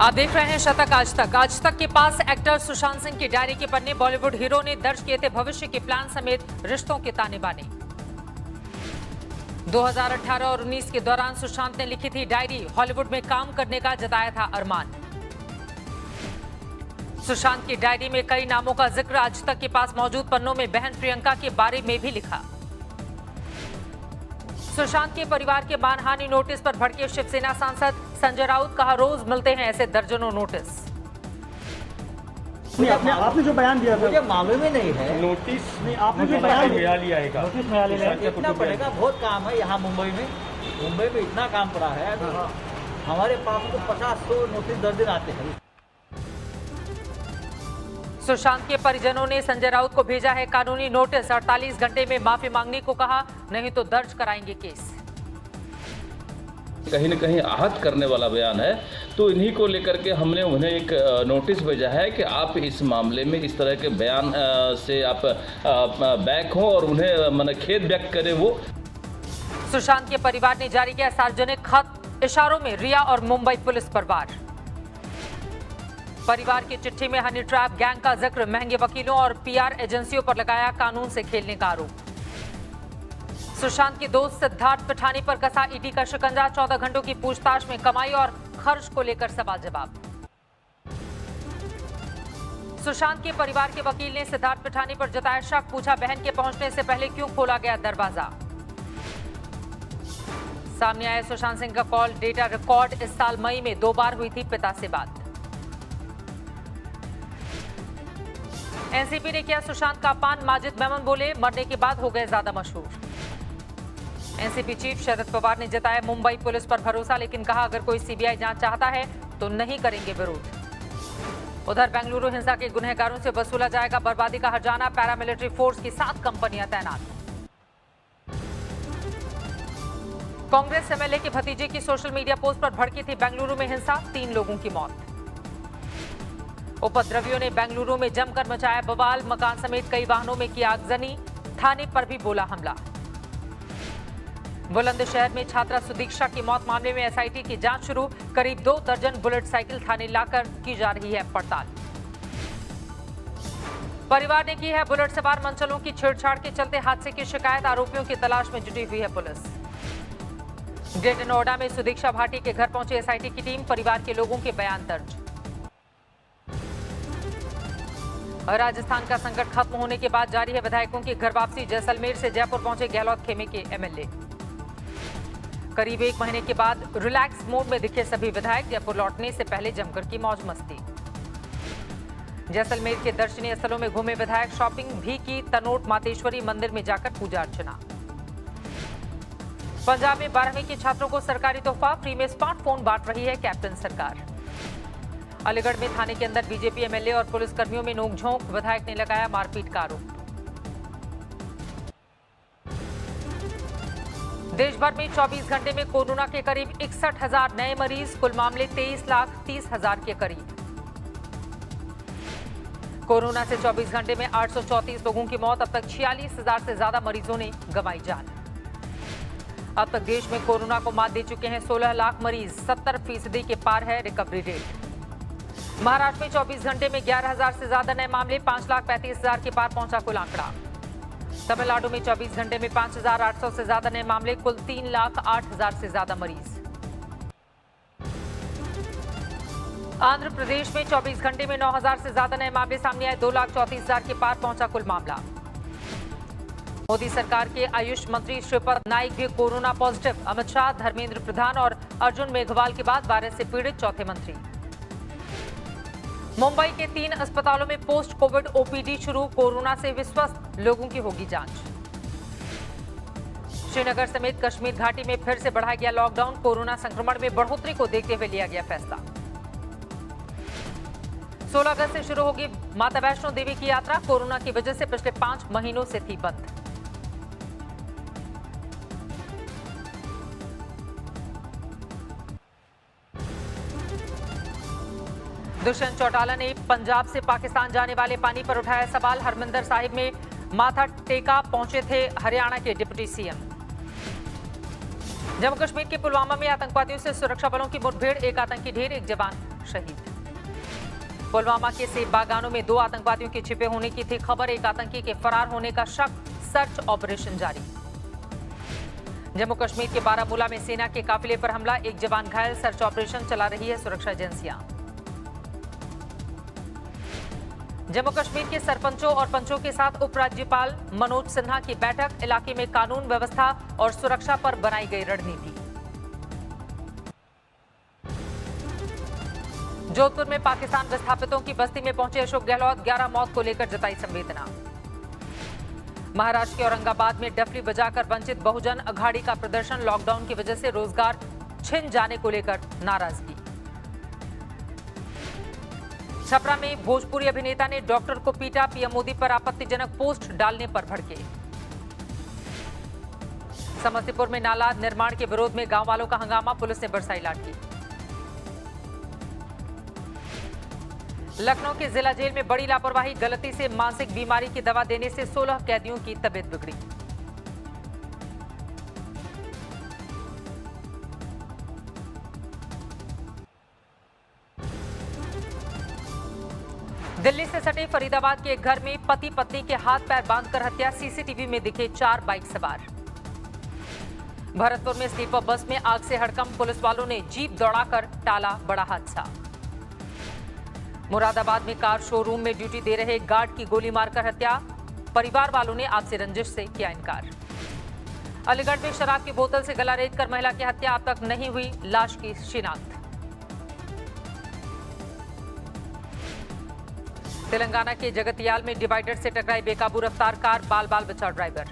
आप देख रहे हैं शतक आज तक। आज तक के पास एक्टर सुशांत सिंह की डायरी के पन्ने। बॉलीवुड हीरो ने दर्ज किए थे भविष्य के प्लान समेत रिश्तों के ताने बाने। 2018 और 19 के दौरान सुशांत ने लिखी थी डायरी। हॉलीवुड में काम करने का जताया था अरमान। सुशांत की डायरी में कई नामों का जिक्र आज तक के पास मौजूद पन्नों में बहन प्रियंका के बारे में भी लिखा। सुशांत के परिवार के मानहानि नोटिस पर भड़के शिवसेना सांसद संजय राउत। कहा रोज मिलते हैं ऐसे दर्जनों नोटिस। आपने जो बयान दिया था मुझे मामले में नहीं है नोटिस नहीं, आपने जो बयान दिया नोटिस इतना पड़ेगा। बहुत काम है यहाँ मुंबई में इतना काम पड़ा है। हमारे पास तो 50-100 नोटिस दर्ज दिन आते हैं। सुशांत के परिजनों ने संजय राउत को भेजा है कानूनी नोटिस। 48 घंटे में माफी मांगने को कहा, नहीं तो दर्ज कराएंगे केस। कहीं न कहीं आहत करने वाला बयान है, तो इन्हीं को लेकर के हमने उन्हें एक नोटिस भेजा है कि आप इस मामले में इस तरह के बयान से आप बैक हो और उन्हें खेद व्यक्त करें। वो सुशांत के परिवार ने जारी किया सार्वजनिक खत। इशारों में रिया और मुंबई पुलिस पर वार। परिवार की चिट्ठी में हनी ट्रैप गैंग का जिक्र। महंगे वकीलों और पीआर एजेंसियों पर लगाया कानून से खेलने का आरोप। सुशांत के दोस्त सिद्धार्थ पिठानी पर कसा ईडी का शिकंजा। 14 घंटों की पूछताछ में कमाई और खर्च को लेकर सवाल जवाब। सुशांत के परिवार के वकील ने सिद्धार्थ पिठानी पर जताया शक। पूछा बहन के पहुंचने से पहले क्यों खोला गया दरवाजा। सामने आया सुशांत सिंह का कॉल डेटा रिकॉर्ड। इस साल मई में 2 बार हुई थी पिता से बात। एनसीपी ने किया सुशांत का अपमान। माजिद मेमन बोले मरने के बाद हो गए ज्यादा मशहूर। एनसीपी चीफ शरद पवार ने जताया मुंबई पुलिस पर भरोसा, लेकिन कहा अगर कोई सीबीआई जांच चाहता है तो नहीं करेंगे विरोध। उधर बेंगलुरु हिंसा के गुनहगारों से वसूला जाएगा बर्बादी का हर्जाना। पैरामिलिट्री फोर्स की 7 कंपनियां तैनात। कांग्रेस एमएलए के भतीजे की सोशल मीडिया पोस्ट पर भड़की थी बेंगलुरु में हिंसा। 3 लोगों की मौत। उपद्रवियों ने बेंगलुरु में जमकर मचाया बवाल। मकान समेत कई वाहनों में किया आगजनी। थाने पर भी बोला हमला। बुलंदशहर में छात्रा सुदीक्षा की मौत मामले में एसआईटी की जांच शुरू। करीब 2 दर्जन बुलेट साइकिल थाने लाकर की जा रही है पड़ताल। परिवार ने की है बुलेट सवार मंचलों की छेड़छाड़ के चलते हादसे की शिकायत। आरोपियों की तलाश में जुटी हुई है पुलिस। ग्रेटर नोएडा में सुदीक्षा भाटी के घर पहुंची एसआईटी की टीम। परिवार के लोगों के बयान दर्ज। राजस्थान का संकट खत्म होने के बाद जारी है विधायकों की घर वापसी। जैसलमेर से जयपुर पहुंचे गहलोत खेमे के एमएलए। करीब 1 महीने के बाद रिलैक्स मोड में दिखे सभी विधायक। जयपुर लौटने से पहले जमकर की मौज मस्ती। जैसलमेर के दर्शनीय स्थलों में घूमे विधायक। शॉपिंग भी की। तनोट मातेश्वरी मंदिर में जाकर पूजा अर्चना। पंजाब में 12वीं के छात्रों को सरकारी तोहफा। फ्री में स्मार्टफोन बांट रही है कैप्टन सरकार। अलीगढ़ में थाने के अंदर बीजेपी एमएलए और पुलिसकर्मियों में नोकझोंक। विधायक ने लगाया मारपीट का आरोप। देश भर में 24 घंटे में कोरोना के करीब 61,000 नए मरीज। कुल मामले 23,30,000 के करीब। कोरोना से 24 घंटे में 834 लोगों की मौत। अब तक 46,000 से ज्यादा मरीजों ने गंवाई जान। अब तक देश में कोरोना को मात दे चुके हैं 16 लाख मरीज। 70% के पार है रिकवरी रेट। महाराष्ट्र में 24 घंटे में 11,000 से ज्यादा नए मामले। 5,35,000 के पार पहुंचा कुल आंकड़ा। तमिलनाडु में 24 घंटे में 5,800 से ज्यादा नए मामले। कुल 3,08,000 से ज्यादा मरीज। आंध्र प्रदेश में 24 घंटे में 9,000 से ज्यादा नए मामले सामने आए। 2,34,000 के पार पहुंचा कुल मामला। मोदी सरकार के आयुष मंत्री श्रीपद नाइक भी कोरोना पॉजिटिव। अमित शाह, धर्मेंद्र प्रधान और अर्जुन मेघवाल के बाद वायरस से पीड़ित चौथे मंत्री। मुंबई के 3 अस्पतालों में पोस्ट कोविड ओपीडी शुरू। कोरोना से विस्वस्थ लोगों की होगी जांच। श्रीनगर समेत कश्मीर घाटी में फिर से बढ़ाया गया लॉकडाउन। कोरोना संक्रमण में बढ़ोतरी को देखते हुए लिया गया फैसला। 16 अगस्त से शुरू होगी माता वैष्णो देवी की यात्रा। कोरोना की वजह से पिछले 5 महीनों से थी बंद। दुष्यंत चौटाला ने पंजाब से पाकिस्तान जाने वाले पानी पर उठाया सवाल। हरमिंदर साहिब में माथा टेका पहुंचे थे हरियाणा के डिप्टी सीएम। जम्मू कश्मीर के पुलवामा में आतंकवादियों से सुरक्षा बलों की मुठभेड़। 1 आतंकी ढेर, 1 जवान शहीद। पुलवामा के सेब बागानों में 2 आतंकवादियों के छिपे होने की थी खबर, एक आतंकी के फरार होने का शक, सर्च ऑपरेशन जारी। जम्मू कश्मीर के बारामूला में सेना के काफिले पर हमला, 1 जवान घायल, सर्च ऑपरेशन चला रही है सुरक्षा एजेंसियां। जम्मू कश्मीर के सरपंचों और पंचों के साथ उपराज्यपाल मनोज सिन्हा की बैठक, इलाके में कानून व्यवस्था और सुरक्षा पर बनाई गई रणनीति। जोधपुर में पाकिस्तान विस्थापितों की बस्ती में पहुंचे अशोक गहलोत, 11 मौत को लेकर जताई संवेदना। महाराष्ट्र के औरंगाबाद में डफली बजाकर वंचित बहुजन अघाड़ी का प्रदर्शन, लॉकडाउन की वजह से रोजगार छिन जाने को लेकर नाराजगी। छपरा में भोजपुरी अभिनेता ने डॉक्टर को पीटा, पीएम मोदी पर आपत्तिजनक पोस्ट डालने पर भड़के। समस्तीपुर में नाला निर्माण के विरोध में गांव वालों का हंगामा, पुलिस ने बरसाई लाठी। लखनऊ के जिला जेल में बड़ी लापरवाही, गलती से मानसिक बीमारी की दवा देने से 16 कैदियों की तबीयत बिगड़ी। दिल्ली से सटे फरीदाबाद के एक घर में पति पत्नी के हाथ पैर बांधकर हत्या, सीसीटीवी में दिखे 4 बाइक सवार। भरतपुर में स्लीपर बस में आग से हड़कंप, पुलिस वालों ने जीप दौड़ाकर टाला बड़ा हादसा। मुरादाबाद में कार शोरूम में ड्यूटी दे रहे गार्ड की गोली मारकर हत्या, परिवार वालों ने आपसी रंजिश से किया इनकार। अलीगढ़ में शराब की बोतल से गला रेतकर महिला की हत्या, अब तक नहीं हुई लाश की शिनाख्त। तेलंगाना के जगतियाल में डिवाइडर से टकराई बेकाबू रफ्तार कार, बाल बाल बचा ड्राइवर।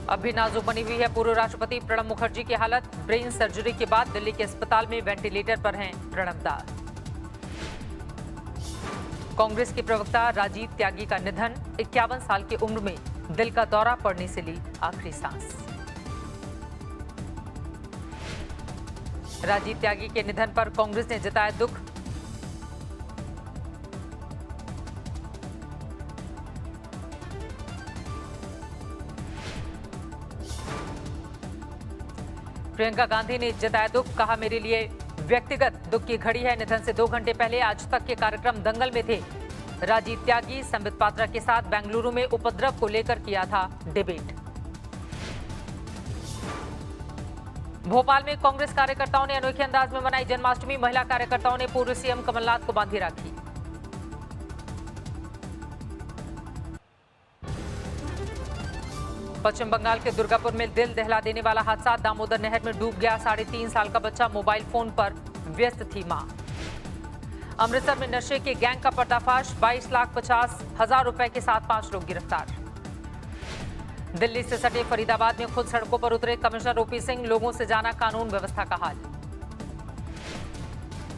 अब भी नाजुक बनी हुई है पूर्व राष्ट्रपति प्रणब मुखर्जी की हालत, ब्रेन सर्जरी के बाद दिल्ली के अस्पताल में वेंटिलेटर पर हैं प्रणब दा। कांग्रेस के प्रवक्ता राजीव त्यागी का निधन, 51 साल की उम्र में दिल का दौरा पड़ने से ली आखिरी सांस। राजीव त्यागी के निधन पर कांग्रेस ने जताया दुख। प्रियंका गांधी ने जताया दुख, कहा मेरे लिए व्यक्तिगत दुख की घड़ी है। निधन से 2 घंटे पहले आज तक के कार्यक्रम दंगल में थे राजीव त्यागी, संबित पात्रा के साथ बेंगलुरु में उपद्रव को लेकर किया था डिबेट। भोपाल में कांग्रेस कार्यकर्ताओं ने अनोखे अंदाज में मनाई जन्माष्टमी, महिला कार्यकर्ताओं ने पूर्व सीएम कमलनाथ को बांधी राखी। पश्चिम बंगाल के दुर्गापुर में दिल दहला देने वाला हादसा, दामोदर नहर में डूब गया 3.5 साल का बच्चा, मोबाइल फोन पर व्यस्त थी मां। अमृतसर में नशे के गैंग का पर्दाफाश, 22,50,000 रुपए के साथ 5 लोग गिरफ्तार। दिल्ली से सटे फरीदाबाद में खुद सड़कों पर उतरे कमिश्नर ओपी सिंह, लोगों से जाना कानून व्यवस्था का हाल।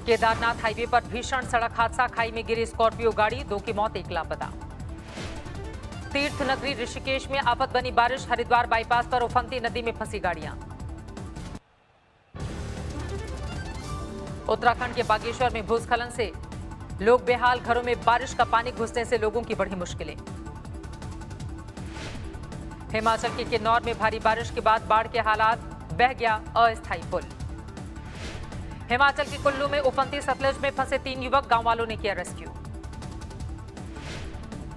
केदारनाथ हाईवे पर भीषण सड़क हादसा, खाई में गिरी स्कॉर्पियो गाड़ी, 2 की मौत, 1 लापता। तीर्थ नगरी ऋषिकेश में आफत बनी बारिश, हरिद्वार बाईपास पर उफनती नदी में फंसी गाड़ियां। उत्तराखंड के बागेश्वर में भूस्खलन से लोग बेहाल, घरों में बारिश का पानी घुसने से लोगों की बढ़ी मुश्किलें। हिमाचल के किन्नौर में भारी बारिश के बाद बाढ़ के हालात, बह गया अस्थायी पुल। हिमाचल के कुल्लू में उफनती सतलज में फंसे 3 युवक, गांव वालों ने किया रेस्क्यू।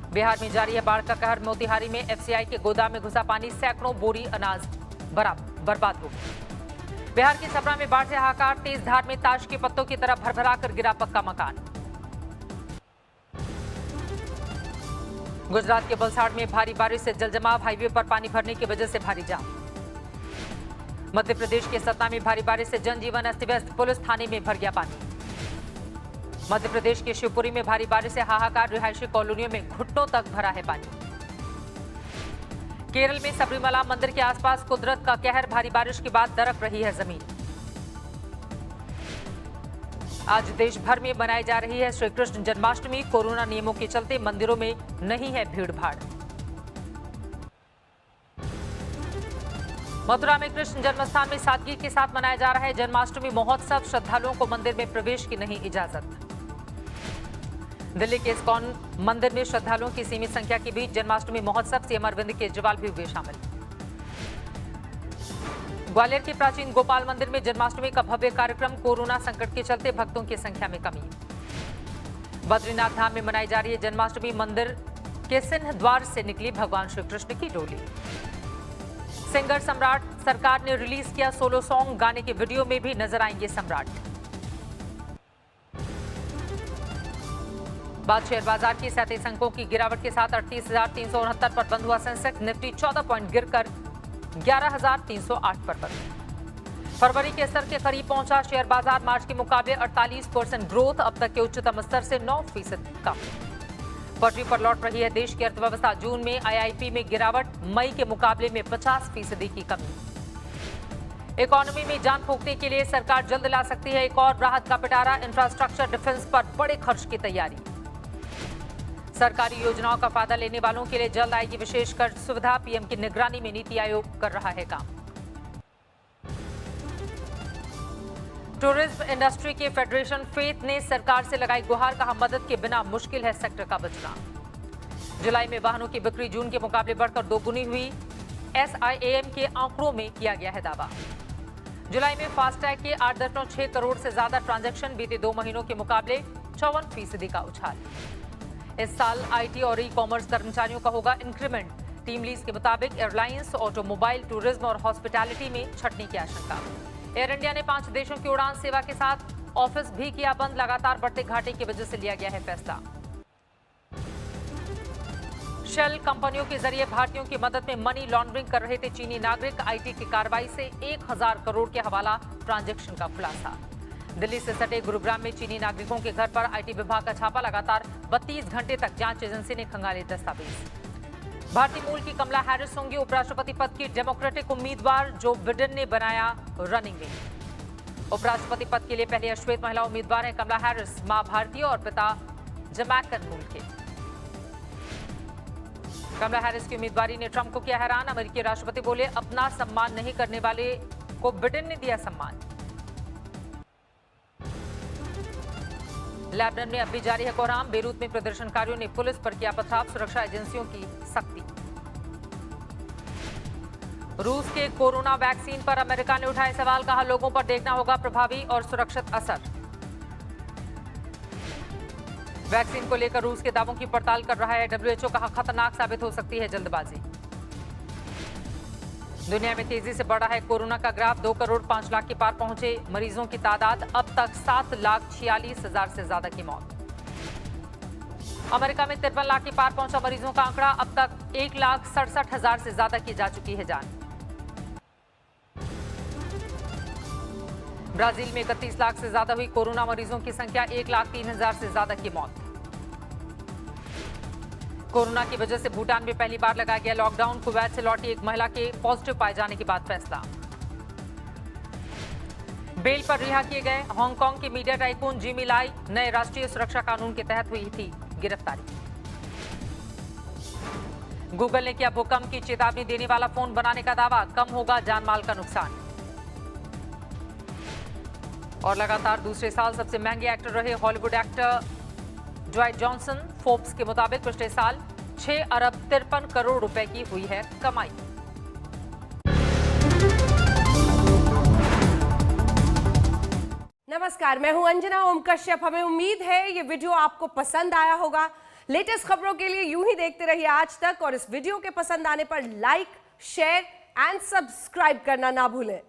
बिहार में जारी है बाढ़ का कहर, मोतिहारी में एफसीआई के गोदाम में घुसा पानी, सैकड़ों बोरी अनाज बर्बाद हो गए। बिहार के छपरा में बाढ़ से हाहाकार, तेज धार में ताश के पत्तों की तरह भरभरा कर गिरा पक्का मकान। गुजरात के वलसाड़ में भारी बारिश से जलजमाव, हाईवे पर पानी भरने की वजह से भारी जाम। मध्य प्रदेश के सतना में भारी बारिश से जनजीवन अस्त व्यस्त, पुलिस थाने में भर गया पानी। मध्य प्रदेश के शिवपुरी में भारी बारिश से हाहाकार, रिहायशी कॉलोनियों में घुटनों तक भरा है पानी। केरल में सबरीमला मंदिर के आसपास कुदरत का कहर, भारी बारिश के बाद दरक रही है जमीन। आज देश भर में मनाई जा रही है श्री कृष्ण जन्माष्टमी, कोरोना नियमों के चलते मंदिरों में नहीं है भीड़ भाड़। मथुरा में कृष्ण जन्मस्थान में सादगी के साथ मनाया जा रहा है जन्माष्टमी महोत्सव, श्रद्धालुओं को मंदिर में प्रवेश की नहीं इजाजत। दिल्ली के इस्कॉन मंदिर में श्रद्धालुओं की सीमित संख्या के बीच जन्माष्टमी महोत्सव, सीएम अरविंद केजरीवाल भी हुए शामिल। ग्वालियर के प्राचीन गोपाल मंदिर में जन्माष्टमी का भव्य कार्यक्रम, कोरोना संकट के चलते भक्तों की संख्या में कमी। बद्रीनाथ धाम में मनाई जा रही है जन्माष्टमी, मंदिर के सिंह द्वार से निकली भगवान श्री कृष्ण की डोली। सिंगर सम्राट सरकार ने रिलीज किया सोलो सॉन्ग, गाने के वीडियो में भी नजर आएंगे सम्राट। बाद शेयर बाजार की 37 अंकों की गिरावट के साथ 38,369 पर बंद हुआ सेंसेक्स, निफ्टी 14 पॉइंट गिरकर 11,308 पर बंद। फरवरी के स्तर के करीब पहुंचा शेयर बाजार, मार्च के मुकाबले 48% ग्रोथ, अब तक के उच्चतम स्तर से 9% कम। पटरी पर लौट रही है देश की अर्थव्यवस्था, जून में आईआईपी में गिरावट, मई के मुकाबले में 50% की कमी। इकोनॉमी में जान फूंकने के लिए सरकार जल्द ला सकती है एक और राहत का पिटारा, इंफ्रास्ट्रक्चर डिफेंस पर बड़े खर्च की तैयारी। सरकारी योजनाओं का फायदा लेने वालों के लिए जल्द आएगी विशेष कर सुविधा, पीएम की निगरानी में नीति आयोग कर रहा है काम। टूरिज्म इंडस्ट्री के फेडरेशन फेथ ने सरकार से लगाई गुहार, कहा मदद के बिना मुश्किल है सेक्टर का बचना। जुलाई में वाहनों की बिक्री जून के मुकाबले बढ़कर दोगुनी हुई, SIAM के आंकड़ों में किया गया है दावा। जुलाई में फास्टैग के 8.6 करोड़ से ज्यादा ट्रांजैक्शन, बीते 2 महीनों के मुकाबले 54% का उछाल। इस साल IT और ई-कॉमर्स कर्मचारियों का होगा इंक्रीमेंट, टीम लीज के मुताबिक एयरलाइंस, ऑटोमोबाइल, टूरिज्म और हॉस्पिटैलिटी में छंटनी की आशंका। एयर इंडिया ने 5 देशों की उड़ान सेवा के साथ ऑफिस भी किया बंद, लगातार बढ़ते घाटे की वजह से लिया गया है फैसला। शेल कंपनियों के जरिए भारतीयों की मदद में मनी लॉन्ड्रिंग कर रहे थे चीनी नागरिक, IT की कार्रवाई से 1000 करोड़ के हवाला ट्रांजैक्शन का खुलासा। दिल्ली से सटे गुरुग्राम में चीनी नागरिकों के घर पर IT विभाग का छापा, लगातार 32 घंटे तक जांच एजेंसी ने खंगाले दस्तावेज। भारतीय मूल की कमला हैरिस होंगी उपराष्ट्रपति पद की डेमोक्रेटिक उम्मीदवार, जो बिडेन ने बनाया रनिंग में। उपराष्ट्रपति पद के लिए पहली अश्वेत महिला उम्मीदवार है कमला हैरिस, मां भारतीय और पिता जमैकन मूल के। कमला हैरिस की उम्मीदवारी ने ट्रंप को किया हैरान, अमेरिकी राष्ट्रपति बोले अपना सम्मान नहीं करने वाले को बिडेन ने दिया सम्मान। लेबनान में अब भी जारी है कोहराम, बेरूत में प्रदर्शनकारियों ने पुलिस पर किया पथराव, सुरक्षा एजेंसियों की सख्ती। रूस के कोरोना वैक्सीन पर अमेरिका ने उठाए सवाल, कहा लोगों पर देखना होगा प्रभावी और सुरक्षित असर। वैक्सीन को लेकर रूस के दावों की पड़ताल कर रहा है WHO, कहा खतरनाक साबित हो सकती है जल्दबाजी। दुनिया में तेजी से बढ़ा है कोरोना का ग्राफ, 2 करोड़ 5 लाख के पार पहुंचे मरीजों की तादाद, अब तक 7,46,000 से ज्यादा की मौत। अमेरिका में 53 लाख के पार पहुंचा मरीजों का आंकड़ा, अब तक 1,67,000 से ज्यादा की जा चुकी है जान। ब्राजील में 31 लाख से ज्यादा हुई कोरोना मरीजों की संख्या, 1,03,000 से ज्यादा की मौत। कोरोना की वजह से भूटान में पहली बार लगाया गया लॉकडाउन, कुवैत से लौटी एक महिला के पॉजिटिव पाए जाने के बाद फैसला। बेल पर रिहा किए गए हांगकांग के मीडिया टाइकून जिमी लाई, नए राष्ट्रीय सुरक्षा कानून के तहत हुई थी गिरफ्तारी। गूगल ने किया भूकंप की चेतावनी देने वाला फोन बनाने का दावा, कम होगा जानमाल का नुकसान। और लगातार दूसरे साल सबसे महंगे एक्टर रहे Hollywood actor Dwight Johnson, Forbes के मुताबिक पिछले साल 6 अरब 53 करोड़ रुपए की हुई है कमाई। नमस्कार, मैं हूं अंजना ओम कश्यप। हमें उम्मीद है ये वीडियो आपको पसंद आया होगा। लेटेस्ट खबरों के लिए यूं ही देखते रहिए आज तक, और इस वीडियो के पसंद आने पर लाइक, शेयर एंड सब्सक्राइब करना ना भूलें।